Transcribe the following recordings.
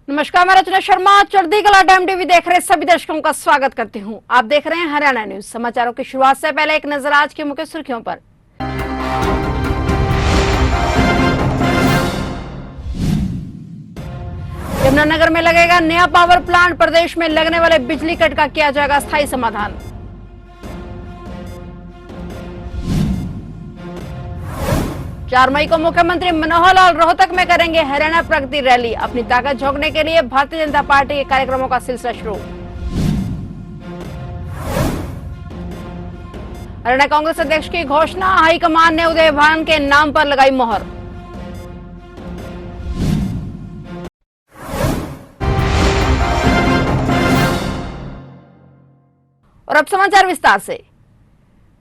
नमस्कार, मैं रचना शर्मा चढ़ती कला टाइम टीवी देख रहे सभी दर्शकों का स्वागत करती हूं। आप देख रहे हैं हरियाणा न्यूज। समाचारों की शुरुआत से पहले एक नजर आज की मुख्य सुर्खियों पर। यमुनानगर में लगेगा नया पावर प्लांट। प्रदेश में लगने वाले बिजली कट का किया जाएगा स्थायी समाधान। चार मई को मुख्यमंत्री मनोहर लाल रोहतक में करेंगे हरियाणा प्रगति रैली। अपनी ताकत झोंकने के लिए भारतीय जनता पार्टी के कार्यक्रमों का सिलसिला शुरू। हरियाणा कांग्रेस अध्यक्ष की घोषणा। हाईकमान ने उदय भान के नाम पर लगाई मोहर। और अब समाचार विस्तार से।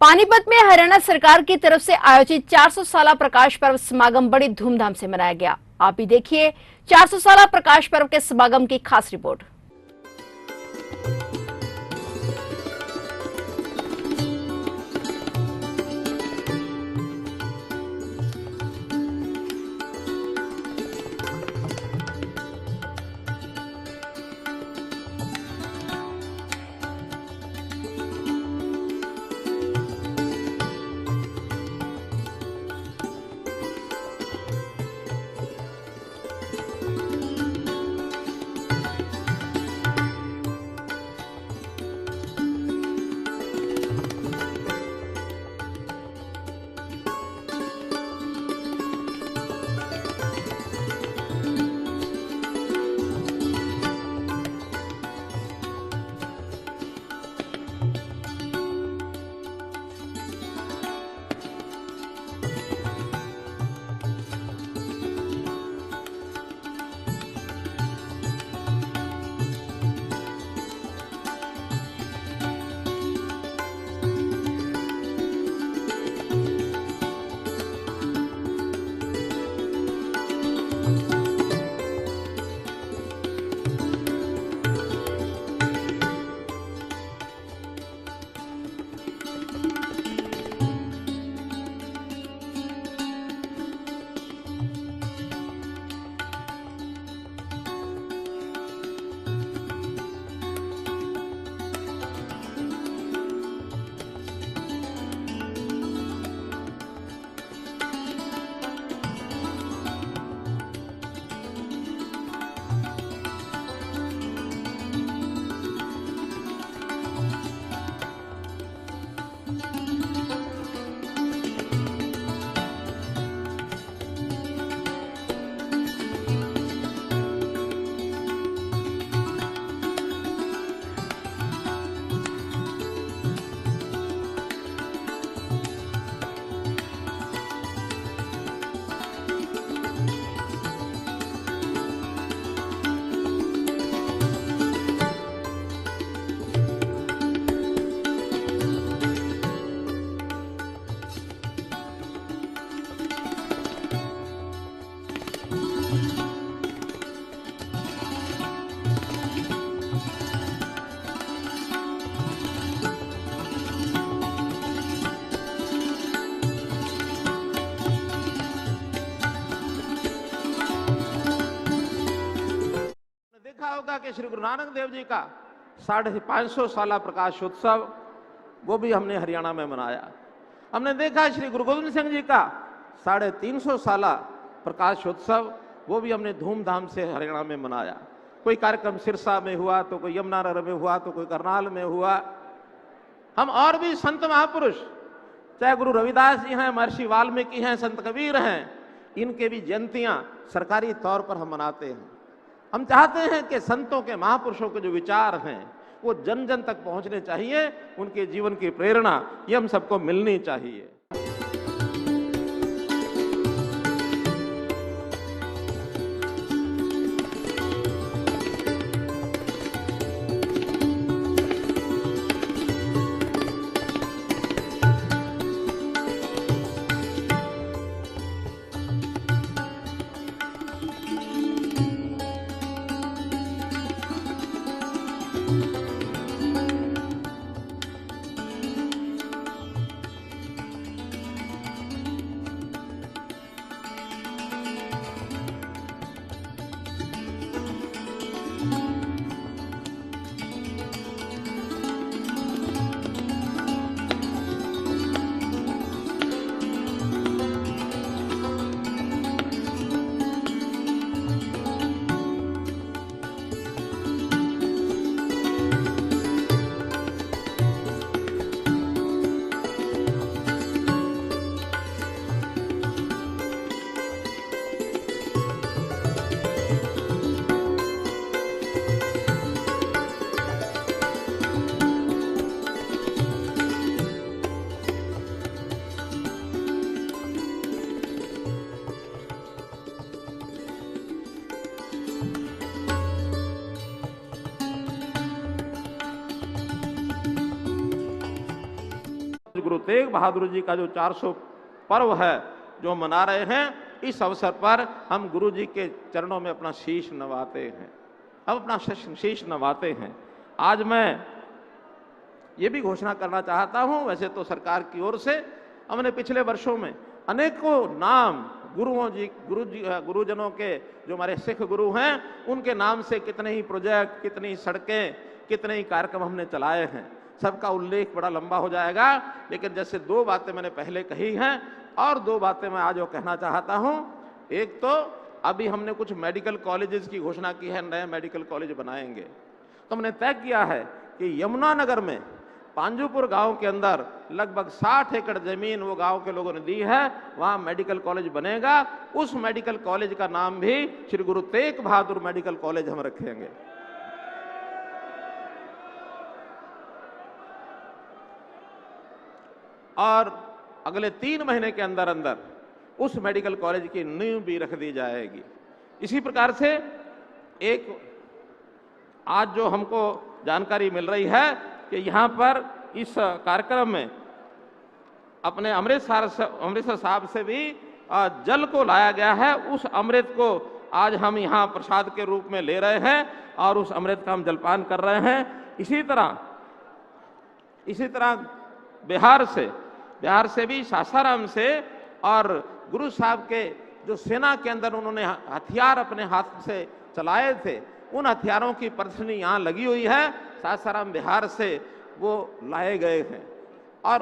पानीपत में हरियाणा सरकार की तरफ से आयोजित 400 साला प्रकाश पर्व समागम बड़ी धूमधाम से मनाया गया। आप भी देखिए 400 साला प्रकाश पर्व के समागम की खास रिपोर्ट। होगा कि श्री गुरु नानक देव जी का 550 साला प्रकाशोत्सव वो भी हमने हरियाणा में मनाया। हमने देखा श्री गुरु गोविंद सिंह जी का 350 साला प्रकाशोत्सव वो भी हमने धूमधाम से हरियाणा में मनाया। कोई कार्यक्रम सिरसा में हुआ तो कोई यमुनानगर में हुआ तो कोई करनाल में हुआ। हम और भी संत महापुरुष, चाहे गुरु रविदास जी हैं, महर्षि वाल्मीकि हैं, संत कबीर हैं, इनके भी जयंतियां सरकारी तौर पर हम मनाते हैं। हम चाहते हैं कि संतों के, महापुरुषों के जो विचार हैं वो जन जन तक पहुंचने चाहिए। उनके जीवन की प्रेरणा ये हम सबको मिलनी चाहिए। गुरु तेग बहादुर जी का जो 400 पर्व है जो मना रहे हैं, इस अवसर पर हम गुरु जी के चरणों में अपना शीश नवाते हैं, अब अपना शीश नवाते हैं। आज मैं ये भी घोषणा करना चाहता हूं, वैसे तो सरकार की ओर से हमने पिछले वर्षों में अनेकों नाम गुरुजनों के, जो हमारे सिख गुरु हैं, उनके नाम से कितने ही प्रोजेक्ट, कितनी सड़कें, कितने ही कार्यक्रम हमने चलाए हैं। सबका उल्लेख बड़ा लंबा हो जाएगा, लेकिन जैसे 2 बातें मैंने पहले कही हैं और 2 बातें मैं आज और कहना चाहता हूं। एक तो अभी हमने कुछ मेडिकल कॉलेजेस की घोषणा की है, नए मेडिकल कॉलेज बनाएंगे। तो हमने तय किया है कि यमुनानगर में पांजुपुर गांव के अंदर लगभग 60 एकड़ जमीन वो गांव के लोगों ने दी है, वहां मेडिकल कॉलेज बनेगा। उस मेडिकल कॉलेज का नाम भी श्री गुरु तेग बहादुर मेडिकल कॉलेज हम रखेंगे। और अगले 3 महीने के अंदर अंदर उस मेडिकल कॉलेज की नींव भी रख दी जाएगी। इसी प्रकार से एक आज जो हमको जानकारी मिल रही है कि यहाँ पर इस कार्यक्रम में अपने अमृतसर साहब से भी जल को लाया गया है। उस अमृत को आज हम यहाँ प्रसाद के रूप में ले रहे हैं और उस अमृत का हम जलपान कर रहे हैं। इसी तरह बिहार से भी सासाराम से, और गुरु साहब के जो सेना के अंदर उन्होंने हथियार अपने हाथ से चलाए थे, उन हथियारों की प्रदर्शनी यहाँ लगी हुई है। सासाराम बिहार से वो लाए गए हैं और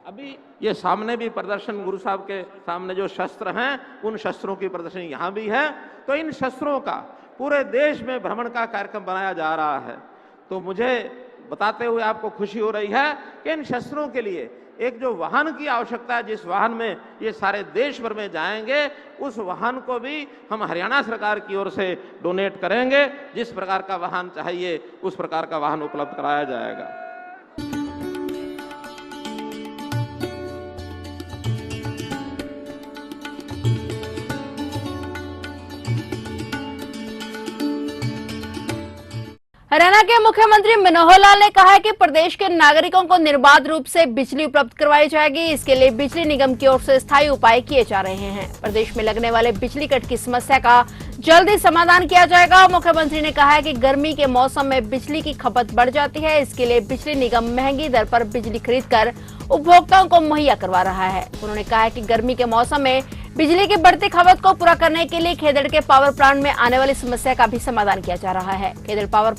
अभी ये सामने भी प्रदर्शन, गुरु साहब के सामने जो शस्त्र हैं, उन शस्त्रों की प्रदर्शनी यहाँ भी है। तो इन शस्त्रों का पूरे देश में भ्रमण का कार्यक्रम बनाया जा रहा है। तो मुझे बताते हुए आपको खुशी हो रही है कि इन शस्त्रों के लिए एक जो वाहन की आवश्यकता है, जिस वाहन में ये सारे देश भर में जाएंगे, उस वाहन को भी हम हरियाणा सरकार की ओर से डोनेट करेंगे। जिस प्रकार का वाहन चाहिए उस प्रकार का वाहन उपलब्ध कराया जाएगा। हरियाणा के मुख्यमंत्री मनोहर लाल ने कहा है कि प्रदेश के नागरिकों को निर्बाध रूप से बिजली उपलब्ध करवाई जाएगी। इसके लिए बिजली निगम की ओर से स्थायी उपाय किए जा रहे हैं। प्रदेश में लगने वाले बिजली कट की समस्या का जल्दी समाधान किया जाएगा। मुख्यमंत्री ने कहा है कि गर्मी के मौसम में बिजली की खपत बढ़ जाती है, इसके लिए बिजली निगम महंगी दर पर बिजली खरीदकर उपभोक्ताओं को मुहैया करवा रहा है। उन्होंने कहा है कि गर्मी के मौसम में बिजली की बढ़ती खपत को पूरा करने के लिए खेदड़ के पावर प्लांट में आने वाली समस्या का भी समाधान किया जा रहा है। खेदड़ पावर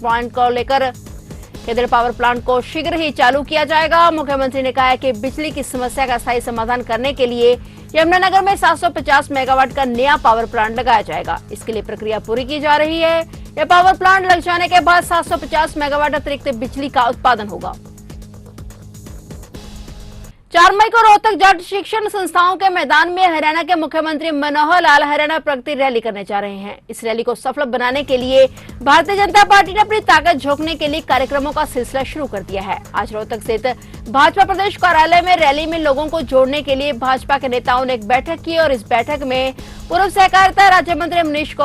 प्लांट को शीघ्र ही चालू किया जाएगा। मुख्यमंत्री ने कहा है कि बिजली की समस्या का स्थायी समाधान करने के लिए यमुनानगर में 750 मेगावाट का नया पावर प्लांट लगाया जाएगा। इसके लिए प्रक्रिया पूरी की जा रही है। यह पावर प्लांट लग जाने के बाद 750 मेगावाट अतिरिक्त बिजली का उत्पादन होगा। 4 मई को रोहतक जाट शिक्षण संस्थाओं के मैदान में हरियाणा के मुख्यमंत्री मनोहर लाल हरियाणा प्रगति रैली करने जा रहे हैं। इस रैली को सफल बनाने के लिए भारतीय जनता पार्टी ने अपनी ताकत झोंकने के लिए कार्यक्रमों का सिलसिला शुरू कर दिया है। आज रोहतक स्थित भाजपा प्रदेश कार्यालय में रैली में लोगों को जोड़ने के लिए भाजपा के नेताओं ने एक बैठक की और इस बैठक में पूर्व सहकारिता राज्य मंत्री मनीष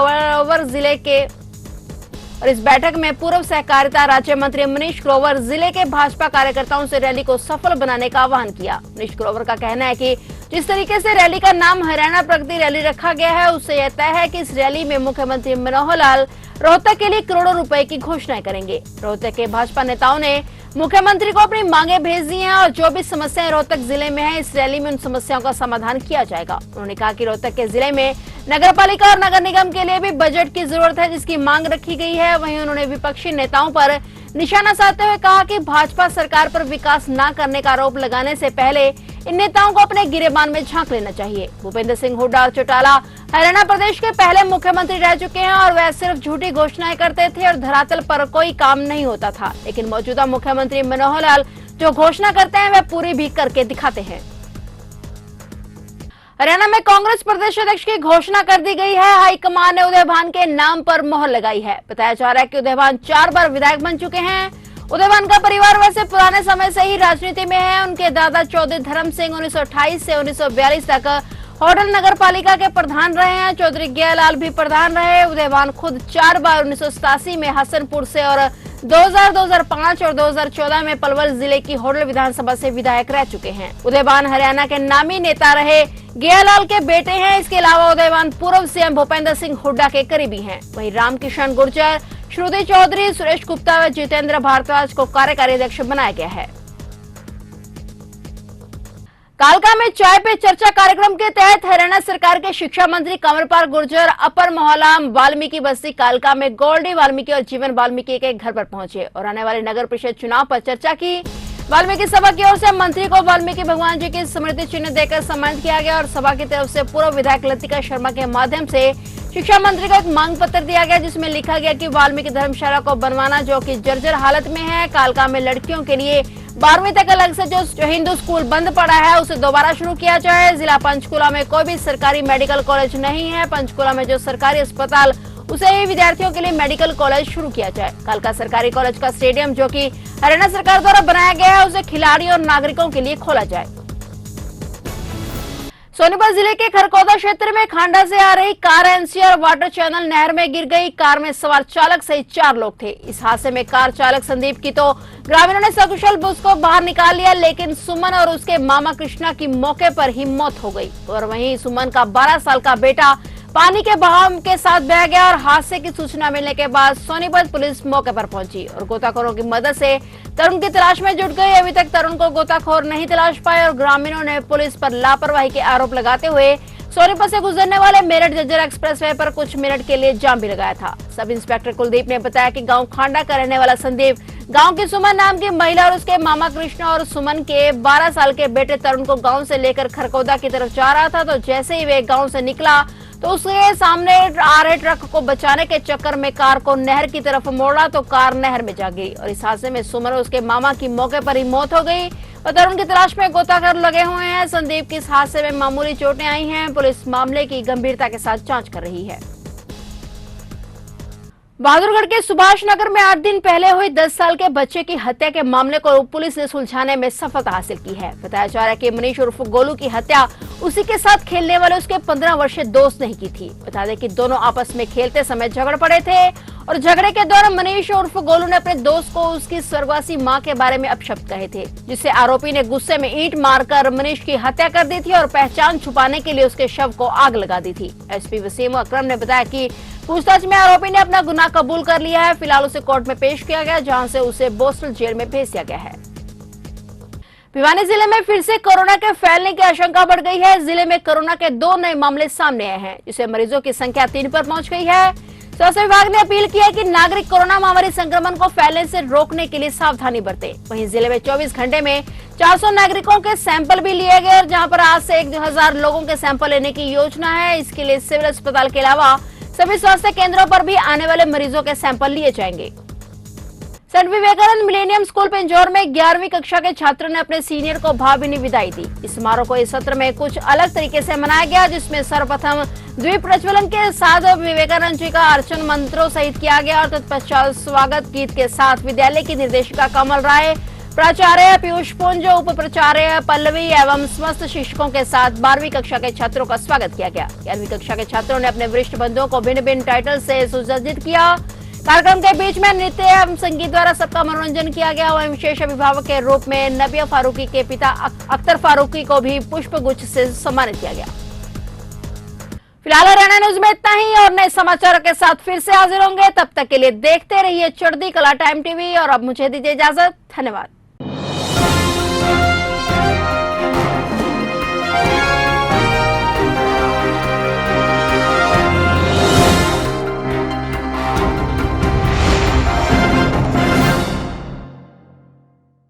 ग्रोवर जिले के भाजपा कार्यकर्ताओं से रैली को सफल बनाने का आह्वान किया। मनीष ग्रोवर का कहना है कि जिस तरीके से रैली का नाम हरियाणा प्रगति रैली रखा गया है, उससे यह तय है कि इस रैली में मुख्यमंत्री मनोहर लाल रोहतक के लिए करोड़ों रुपए की घोषणाएं करेंगे। रोहतक के भाजपा नेताओं ने मुख्यमंत्री को अपनी मांगे भेज दी हैं और जो भी समस्याएं रोहतक जिले में हैं, इस रैली में उन समस्याओं का समाधान किया जाएगा। उन्होंने कहा कि रोहतक के जिले में नगरपालिका और नगर निगम के लिए भी बजट की जरूरत है, जिसकी मांग रखी गई है। वहीं उन्होंने विपक्षी नेताओं पर निशाना साधते हुए कहा कि भाजपा सरकार पर विकास न करने का आरोप लगाने से पहले इन नेताओं को अपने गिरेबान में झांक लेना चाहिए। भूपेंद्र सिंह हुड्डा और चौटाला हरियाणा प्रदेश के पहले मुख्यमंत्री रह चुके हैं और वह सिर्फ झूठी घोषणाएं करते थे और धरातल पर कोई काम नहीं होता था, लेकिन मौजूदा मुख्यमंत्री मनोहर लाल जो घोषणा करते हैं वह पूरी भी करके दिखाते हैं। हरियाणा में कांग्रेस प्रदेश अध्यक्ष की घोषणा कर दी गई है। हाईकमान ने उदय भान के नाम पर मोहर लगाई है। बताया जा रहा है कि उदय भान 4 बार विधायक बन चुके हैं। उदय भान का परिवार वैसे पुराने समय से ही राजनीति में है। उनके दादा चौधरी धर्म सिंह 1928 से 1942 तक होडल नगर पालिका के प्रधान रहे हैं। चौधरी गयालाल भी प्रधान रहे। उदय भान खुद 4 बार 1987 में हसनपुर से और 2000, 2005 और 2014 में पलवल जिले की होडल विधानसभा से विधायक रह चुके हैं। उदयवान हरियाणा के नामी नेता रहे गेयालाल के बेटे हैं। इसके अलावा उदयवान पूर्व सीएम भूपेंद्र सिंह हुड्डा के करीबी हैं। वहीं रामकिशन गुर्जर, श्रुति चौधरी, सुरेश गुप्ता व जितेंद्र भारद्वाज को कार्यकारी अध्यक्ष बनाया गया है। कालका में चाय पे चर्चा कार्यक्रम के तहत हरियाणा सरकार के शिक्षा मंत्री कंवरपाल गुर्जर अपर मोहल्ला वाल्मीकि बस्ती कालका में गोल्डी वाल्मीकि और जीवन वाल्मीकि के घर पर पहुंचे और आने वाले नगर परिषद चुनाव पर चर्चा की। वाल्मीकि सभा की ओर से मंत्री को वाल्मीकि भगवान जी की स्मृति चिन्ह देकर सम्मानित किया गया और सभा की तरफ से पूर्व विधायक लतिका शर्मा के माध्यम से शिक्षा मंत्री को एक मांग पत्र दिया गया, जिसमें लिखा गया कि वाल्मीकि धर्मशाला को बनवाना जो कि जर्जर हालत में है। कालका में लड़कियों के लिए 12वीं तक अलग से जो हिंदू स्कूल बंद पड़ा है उसे दोबारा शुरू किया जाए। जिला पंचकुला में कोई भी सरकारी मेडिकल कॉलेज नहीं है। पंचकुला में जो सरकारी अस्पताल उसे ही विद्यार्थियों के लिए मेडिकल कॉलेज शुरू किया जाए। कालका सरकारी कॉलेज का स्टेडियम जो कि हरियाणा सरकार द्वारा बनाया गया है उसे खिलाड़ी और नागरिकों के लिए खोला जाए। सोनीपत जिले के खरकौदा क्षेत्र में खांडा से आ रही कार एनसीआर वाटर चैनल नहर में गिर गई। कार में सवार चालक सहित 4 लोग थे। इस हादसे में कार चालक संदीप की तो ग्रामीणों ने सकुशल उसको बाहर निकाल लिया, लेकिन सुमन और उसके मामा कृष्णा की मौके पर ही मौत हो गई और वहीं सुमन का 12 साल का बेटा पानी के बहाव के साथ बह गया। और हादसे की सूचना मिलने के बाद सोनीपत पुलिस मौके पर पहुंची और गोताखोरों की मदद से तरुण की तलाश में जुट गई। अभी तक तरुण को गोताखोर नहीं तलाश पाए और ग्रामीणों ने पुलिस पर लापरवाही के आरोप लगाते हुए सोनीपत से गुजरने वाले मेरठ जज्जर एक्सप्रेसवे पर कुछ मिनट के लिए जाम भी लगाया था। सब इंस्पेक्टर कुलदीप ने बताया कि गांव खांडा का रहने वाला संदीप गांव की सुमन नाम की महिला और उसके मामा कृष्ण और सुमन के 12 साल के बेटे तरुण को गांव से लेकर खरकौदा की तरफ जा रहा था। तो जैसे ही वे गांव से निकला तो उसके सामने आ रहे ट्रक को बचाने के चक्कर में कार को नहर की तरफ मोड़ा तो कार नहर में जा गई और इस हादसे में सुमन और उसके मामा की मौके पर ही मौत हो गई और तरुण की तलाश में गोताखोर लगे हुए हैं। संदीप की इस हादसे में मामूली चोटें आई हैं। पुलिस मामले की गंभीरता के साथ जांच कर रही है। बहादुरगढ़ के सुभाष नगर में 8 दिन पहले हुई 10 साल के बच्चे की हत्या के मामले को पुलिस ने सुलझाने में सफलता हासिल की है। बताया जा रहा है कि मनीष उर्फ गोलू की हत्या उसी के साथ खेलने वाले उसके 15 वर्षीय दोस्त ने की थी। बता दें कि दोनों आपस में खेलते समय झगड़ पड़े थे और झगड़े के दौरान मनीष उर्फ गोलू ने अपने दोस्त को उसकी स्वर्गवासी मां के बारे में अपशब्द कहे थे, जिससे आरोपी ने गुस्से में ईंट मारकर मनीष की हत्या कर दी थी और पहचान छुपाने के लिए उसके शव को आग लगा दी थी। एसपी वसीम अकरम ने बताया कि पूछताछ में आरोपी ने अपना गुनाह कबूल कर लिया है। फिलहाल उसे कोर्ट में पेश किया गया, जहां से उसे बोस्टल जेल में भेज दिया गया है। भिवानी जिले में फिर से कोरोना के फैलने की आशंका बढ़ गई है। जिले में कोरोना के 2 नए मामले सामने आए हैं, जिससे मरीजों की संख्या 3 पर पहुंच गई है। स्वास्थ्य विभाग ने अपील की है कि नागरिक कोरोना महामारी संक्रमण को फैलने से रोकने के लिए सावधानी बरतें। वहीं जिले में 24 घंटे में 400 नागरिकों के सैंपल भी लिए गए और जहां पर आज से 1000 लोगों के सैंपल लेने की योजना है। इसके लिए सिविल अस्पताल के अलावा सभी स्वास्थ्य केंद्रों पर भी आने वाले मरीजों के सैंपल लिए जाएंगे। Saint Vivekananda millennium school Pinjore में 11वीं कक्षा के छात्रों ने अपने सीनियर को भावभीनी विदाई दी। इस समारोह को इस सत्र में कुछ अलग तरीके से मनाया गया, जिसमें सर्वप्रथम द्वीप प्रज्वलन के साथ विवेकानंद जी का अर्चन मंत्रों सहित किया गया और तत्पश्चात स्वागत गीत के साथ विद्यालय की निर्देशिका कमल राय, प्राचार्य पीयूष पुंज, उप प्राचार्य पल्लवी एवं समस्त शिक्षकों के साथ 12वीं कक्षा के छात्रों का स्वागत किया गया। 11वीं कक्षा के छात्रों ने अपने वरिष्ठ बंधुओं को भिन्न भिन्न टाइटल से सुसज्जित किया। कार्यक्रम के बीच में नृत्य एवं संगीत द्वारा सबका मनोरंजन किया गया। वहीं विशेष अभिभावक के रूप में नबिया फारूकी के पिता अख्तर फारूकी को भी पुष्प गुच्छ से सम्मानित किया गया। फिलहाल हरियाणा न्यूज में इतना ही और नए समाचारों के साथ फिर से हाजिर होंगे। तब तक के लिए देखते रहिए चढ़ती कला टाइम टीवी और अब मुझे दीजिए इजाजत। धन्यवाद।